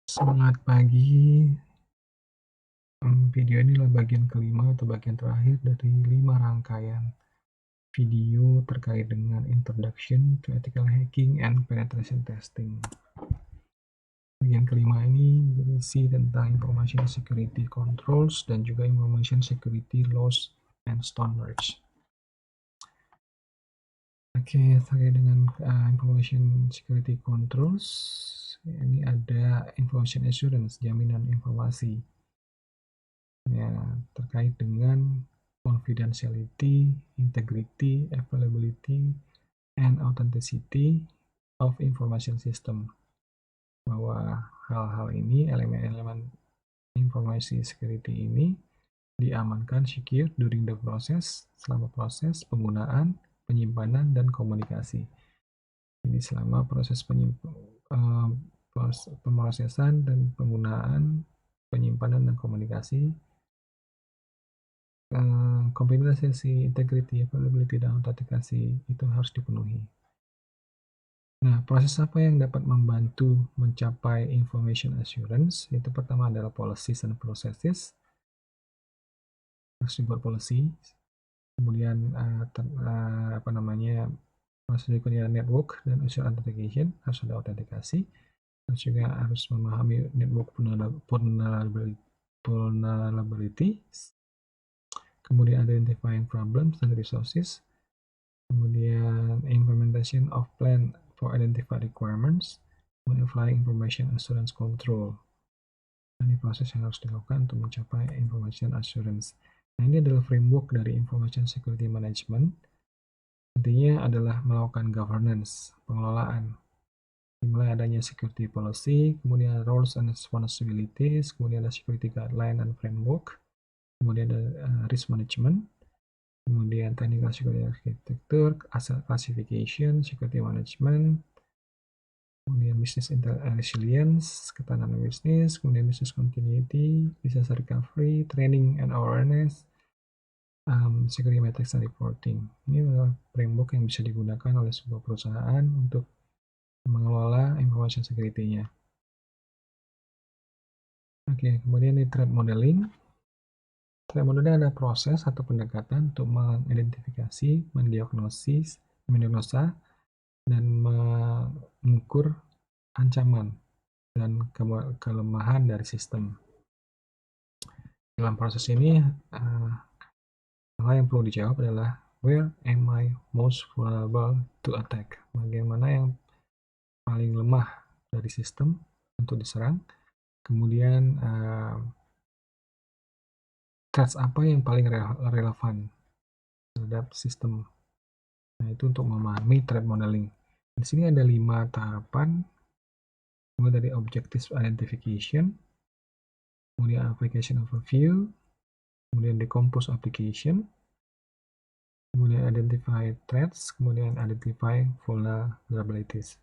Semangat pagi. Video ini adalah bagian kelima atau bagian terakhir dari 5 rangkaian video terkait dengan Introduction to Ethical Hacking and Penetration Testing. Bagian kelima ini berisi tentang Information Security Controls dan juga Information Security Laws and Standards. Oke, terkait dengan Information Security Controls, ini ada Information Assurance, jaminan informasi. Ya, terkait dengan confidentiality, integrity, availability, and authenticity of information system. Bahwa hal-hal ini, elemen-elemen informasi security ini diamankan secure during the process, selama proses penggunaan, penyimpanan, dan komunikasi. Jadi selama proses pemrosesan dan penggunaan, penyimpanan, dan komunikasi, komplementasi, integrity, availability, dan autentikasi itu harus dipenuhi. Nah, proses apa yang dapat membantu mencapai information assurance? Itu pertama adalah policies and processes. Harus dibuat policy. Kemudian proses berikutnya network dan user authentication, harus ada autentikasi. Terus juga harus memahami network vulnerability. Kemudian identifying problems and resources. Kemudian implementation of plan for identified requirements, kemudian applying information assurance control. Ini proses yang harus dilakukan untuk mencapai information assurance. Nah, ini adalah framework dari information security management. Intinya adalah melakukan governance, pengelolaan. Dimulai adanya security policy, kemudian roles and responsibilities, kemudian ada security guideline and framework, kemudian ada risk management, kemudian technical security architecture, asset classification, security management, kemudian business resilience, ketahanan bisnis, kemudian business continuity, disaster recovery, training and awareness, security metrics and reporting. Ini adalah framework yang bisa digunakan oleh sebuah perusahaan untuk mengelola information security-nya. Oke, kemudian ini threat modeling. Threat modeling adalah proses atau pendekatan untuk mengidentifikasi, mendiagnosa, dan mengukur ancaman dan kelemahan dari sistem. Dalam proses ini, hal yang perlu dijawab adalah where am I most vulnerable to attack? Bagian mana yang paling lemah dari sistem untuk diserang? Kemudian threats apa yang paling relevan terhadap sistem? Nah, itu untuk memahami threat modeling. Di sini ada 5 tahapan. Mulai dari objective identification, kemudian application overview, kemudian decompose application, kemudian identify threats, kemudian identify vulnerabilities.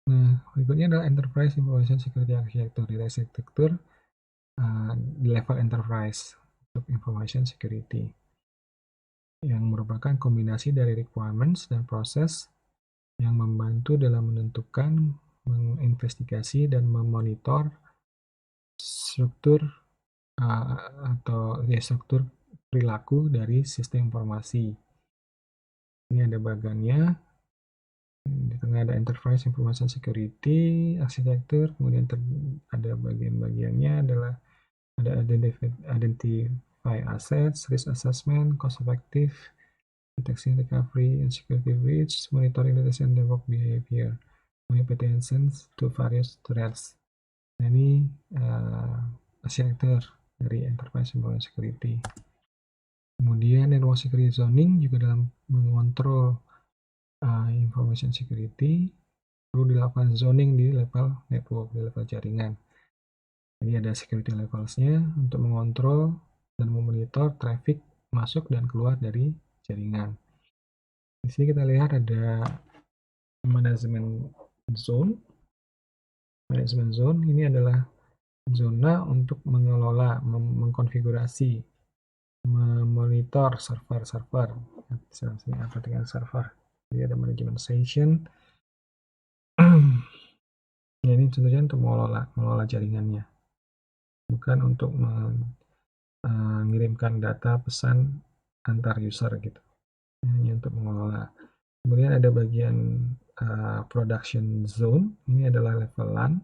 Nah, berikutnya adalah enterprise information security architecture. Di arsitektur di level enterprise untuk information security, yang merupakan kombinasi dari requirements dan proses yang membantu dalam menentukan, menginvestigasi, dan memonitor struktur struktur perilaku dari sistem informasi. Ini ada bagannya. Di tengah ada enterprise information security architecture, kemudian ada bagian-bagiannya adalah ada identify assets, risk assessment, cost effective, detection recovery, and security breach, monitoring detection network behavior, attention to various threats. Nah, ini arsitektur dari enterprise information security. Kemudian network security zoning juga dalam mengontrol information security perlu dilakukan zoning di level network, di level jaringan. Jadi ada security levelsnya untuk mengontrol dan memonitor traffic masuk dan keluar dari jaringan. Di sini kita lihat ada management zone. Management zone ini adalah zona untuk mengelola, mengkonfigurasi, memonitor server-server. Saya apa dengan server? Jadi ada management session. tentunya untuk mengelola jaringannya, bukan untuk mengirimkan data pesan antar user gitu, hanya untuk mengelola. Kemudian ada bagian production zone, ini adalah level LAN,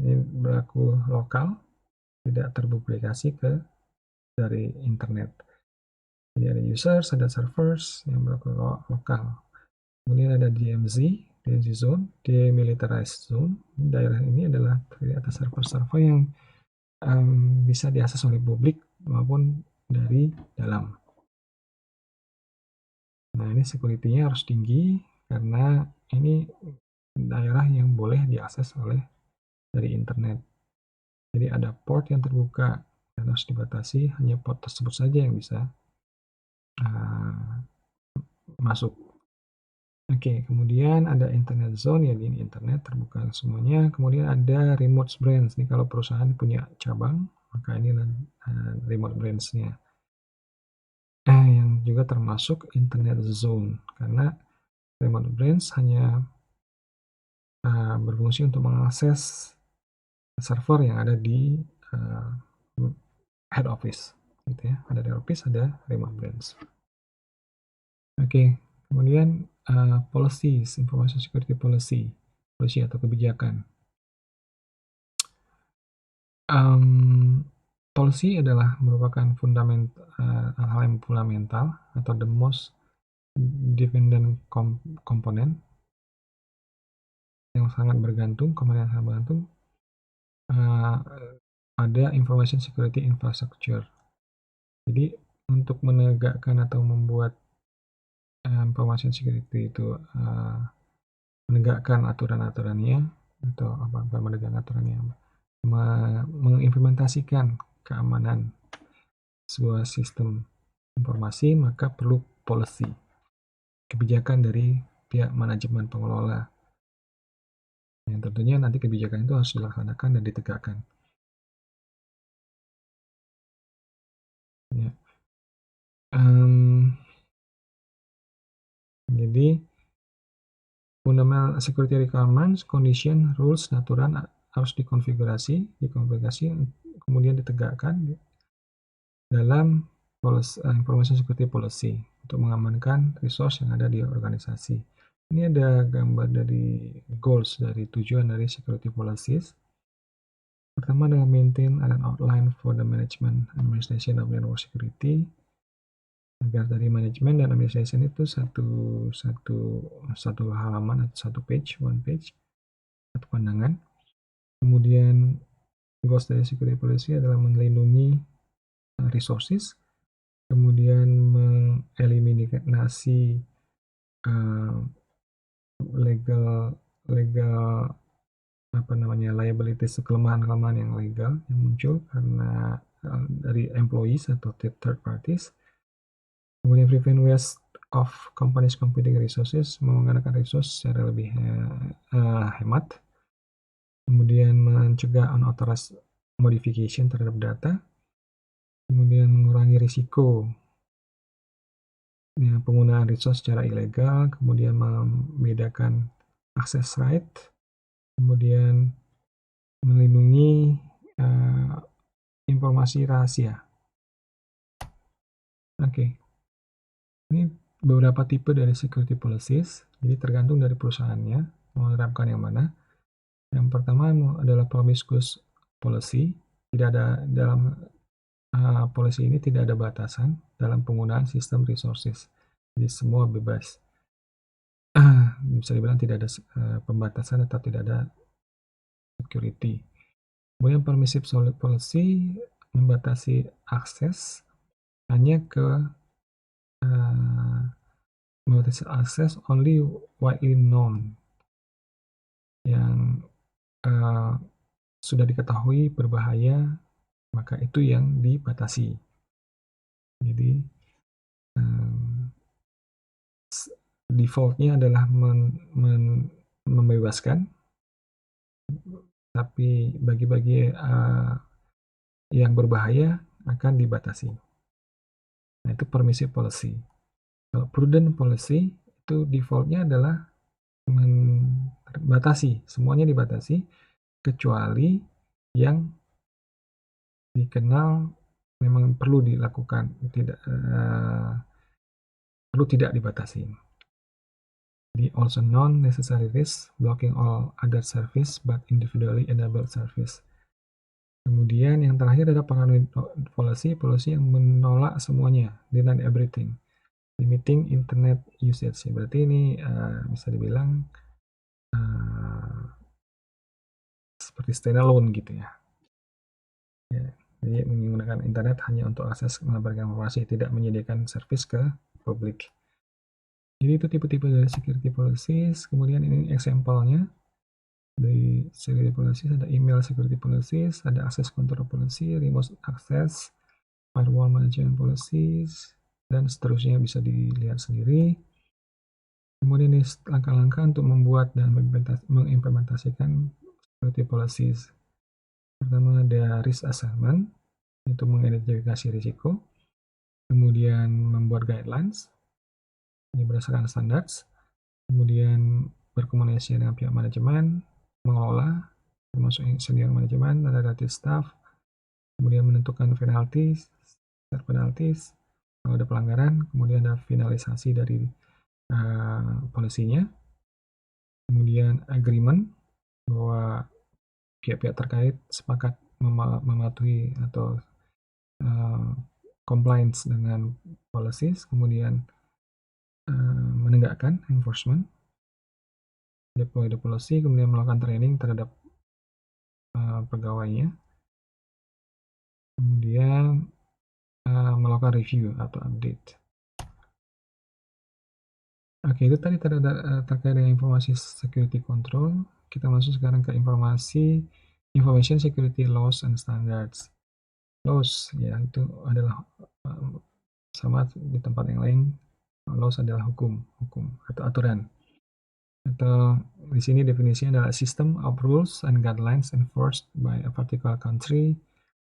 ini berlaku lokal, tidak terpublikasi dari internet. Jadi ada users, ada servers yang berlaku lokal. Kemudian ada DMZ zone, demilitarized zone. Daerah ini adalah terdiri atas server-server yang bisa diakses oleh publik maupun dari dalam. Nah, ini security-nya harus tinggi karena ini daerah yang boleh diakses dari internet. Jadi ada port yang terbuka dan harus dibatasi, hanya port tersebut saja yang bisa masuk. Oke, kemudian ada internet zone, ya ini internet terbuka semuanya. Kemudian ada remote branch. Ini kalau perusahaan punya cabang, maka ini remote branch-nya. Yang juga termasuk internet zone, karena remote branch hanya berfungsi untuk mengakses server yang ada di head office, gitu ya. Ada head office, ada remote branch. Oke, kemudian policies, information security policy atau kebijakan. Policy adalah merupakan hal yang fundamental atau the most dependent component yang sangat bergantung, komponen yang sangat bergantung pada information security infrastructure. Jadi untuk menegakkan atau membuat information security itu menegakkan aturan-aturannya atau apa menegakkan aturannya, mengimplementasikan keamanan sebuah sistem informasi, maka perlu policy, kebijakan dari pihak manajemen pengelola, yang tentunya nanti kebijakan itu harus dilaksanakan dan ditegakkan. Ya. Jadi fundamental security requirements, condition, rules, dan aturan harus dikonfigurasi, kemudian ditegakkan dalam information security policy untuk mengamankan resource yang ada di organisasi. Ini ada gambar dari goals, dari tujuan dari security policies. Pertama adalah maintain an outline for the management administration of network security, agar dari manajemen dan administration itu satu halaman atau one page, satu pandangan. Kemudian goals dari security policy adalah melindungi resources, kemudian mengeliminasi legal liabilities, kelemahan yang legal yang muncul karena dari employees atau third parties. Kemudian prevent waste of companies computing resources, menggunakan resource secara lebih hemat. Kemudian mencegah unauthorized modification terhadap data. Kemudian mengurangi risiko penggunaan resource secara ilegal. Kemudian membedakan access right. Kemudian melindungi informasi rahasia. Oke. Ini beberapa tipe dari security policies, jadi tergantung dari perusahaannya mau menerapkan yang mana. Yang pertama adalah promiscuous policy, tidak ada dalam policy ini tidak ada batasan dalam penggunaan sistem resources, jadi semua bebas. Bisa dibilang tidak ada pembatasan atau tidak ada security. Kemudian permissive policy membatasi akses hanya ke access only widely known, yang sudah diketahui berbahaya, maka itu yang dibatasi. Jadi defaultnya adalah membebaskan, tapi bagi-bagi yang berbahaya akan dibatasi. Nah, itu permissive policy. Kalau prudent policy itu defaultnya adalah batasi, semuanya dibatasi kecuali yang dikenal memang perlu dilakukan, perlu tidak dibatasi. The also non-necessary risk blocking all other service but individually enabled service. Kemudian yang terakhir adalah paranoid policy yang menolak semuanya, deny everything. Limiting internet usage. Berarti ini bisa dibilang seperti standalone gitu ya. Jadi menggunakan internet hanya untuk akses mengabarkan informasi, tidak menyediakan service ke publik. Jadi itu tipe-tipe dari security policies. Kemudian ini example-nya. Dari security policies ada email security policies, ada access control policy, remote access, firewall management policies, dan seterusnya bisa dilihat sendiri. Kemudian ini langkah-langkah untuk membuat dan mengimplementasikan security policies. Pertama ada risk assessment, itu mengidentifikasi risiko. Kemudian membuat guidelines, ini berdasarkan standar. Kemudian berkomunikasi dengan pihak manajemen, mengelola, termasuk senior manajemen, related staff. Kemudian menentukan penalties, kalau ada pelanggaran. Kemudian ada finalisasi dari polisinya. Kemudian agreement, bahwa pihak-pihak terkait sepakat mematuhi atau compliance dengan policies. Kemudian menegakkan enforcement, deploy the policy, kemudian melakukan training terhadap pegawainya, kemudian melakukan review atau update. Oke, itu tadi terkait dengan informasi security control. Kita masuk sekarang ke information security laws and standards. Laws, ya, itu adalah sama di tempat yang lain. Laws adalah hukum atau aturan. Atau di sini definisinya adalah system of rules and guidelines enforced by a particular country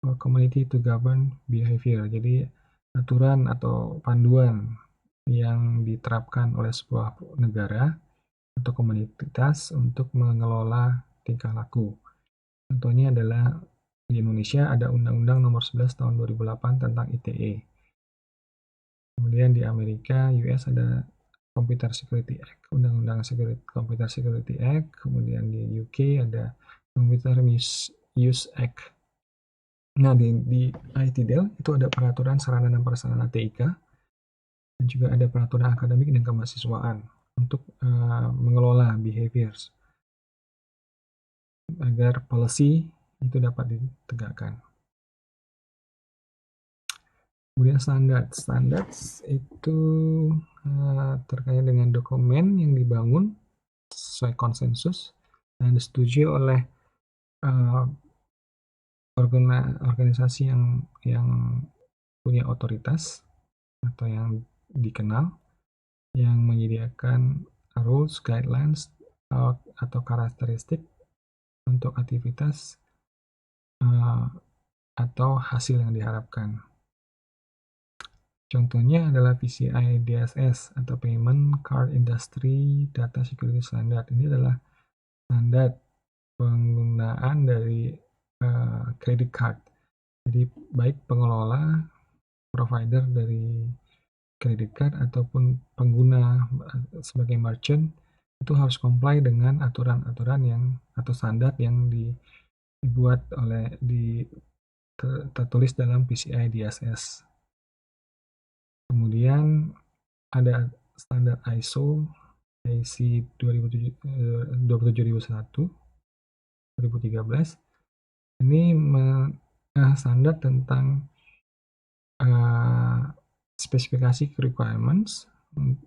or community to govern behavior. Jadi aturan atau panduan yang diterapkan oleh sebuah negara atau komunitas untuk mengelola tingkah laku. Contohnya adalah di Indonesia ada Undang-Undang Nomor 11 Tahun 2008 tentang ITE. Kemudian di Amerika, US ada Computer Security Act, Undang-Undang Computer Security Act. Kemudian di UK ada Computer Use Act. Nah, di ITDL itu ada peraturan sarana dan prasarana TIK, dan juga ada peraturan akademik dan kemahasiswaan untuk mengelola behaviors agar policy itu dapat ditegakkan. Kemudian standar itu terkait dengan dokumen yang dibangun sesuai konsensus dan disetujui oleh organisasi yang punya otoritas atau yang dikenal, yang menyediakan rules, guidelines, atau karakteristik untuk aktivitas atau hasil yang diharapkan. Contohnya adalah PCI DSS atau Payment Card Industry Data Security Standard. Ini adalah standar penggunaan dari credit card. Jadi baik pengelola, provider dari credit card ataupun pengguna sebagai merchant itu harus comply dengan aturan-aturan yang atau standar yang dibuat oleh tertulis dalam PCI DSS. Kemudian ada standar ISO IC 27001 ini standar tentang spesifikasi requirements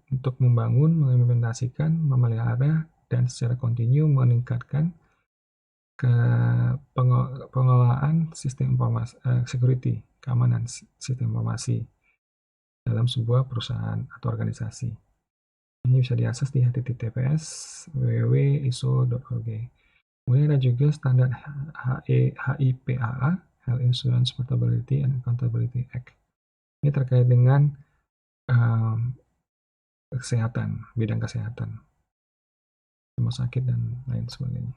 untuk membangun, mengimplementasikan, memelihara, dan secara kontinu meningkatkan pengelolaan sistem informasi security, keamanan sistem informasi dalam sebuah perusahaan atau organisasi. Ini bisa diakses di https://www.iso.org. Kemudian ada juga standar HIPAA, Health Insurance Portability and Accountability Act. Ini terkait dengan kesehatan, bidang kesehatan. rumah sakit dan lain sebagainya.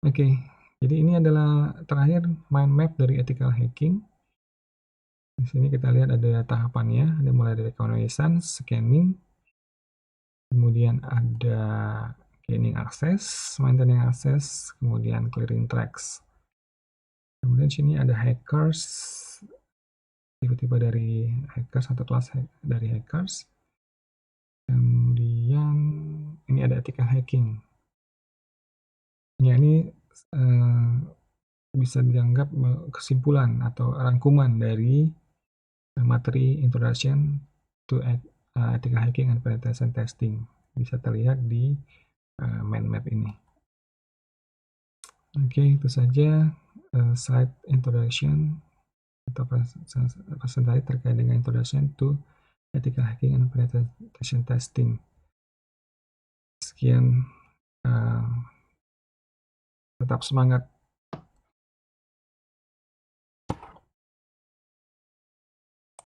Oke, jadi ini adalah terakhir mind map dari ethical hacking. Di sini kita lihat ada tahapannya, ada mulai dari reconnaissance, scanning, kemudian ada gaining access, maintaining access, kemudian clearing tracks. Kemudian sini ada hackers, tiba-tiba dari hackers atau kelas dari hackers. Kemudian ini ada ethical hacking. Ya, ini bisa dianggap kesimpulan atau rangkuman dari materi introduction to ethical hacking and penetration testing. Bisa terlihat di mind map ini. Oke, itu saja slide introduction atau presentasi terkait dengan introduction to ethical hacking and penetration testing. Sekian, tetap semangat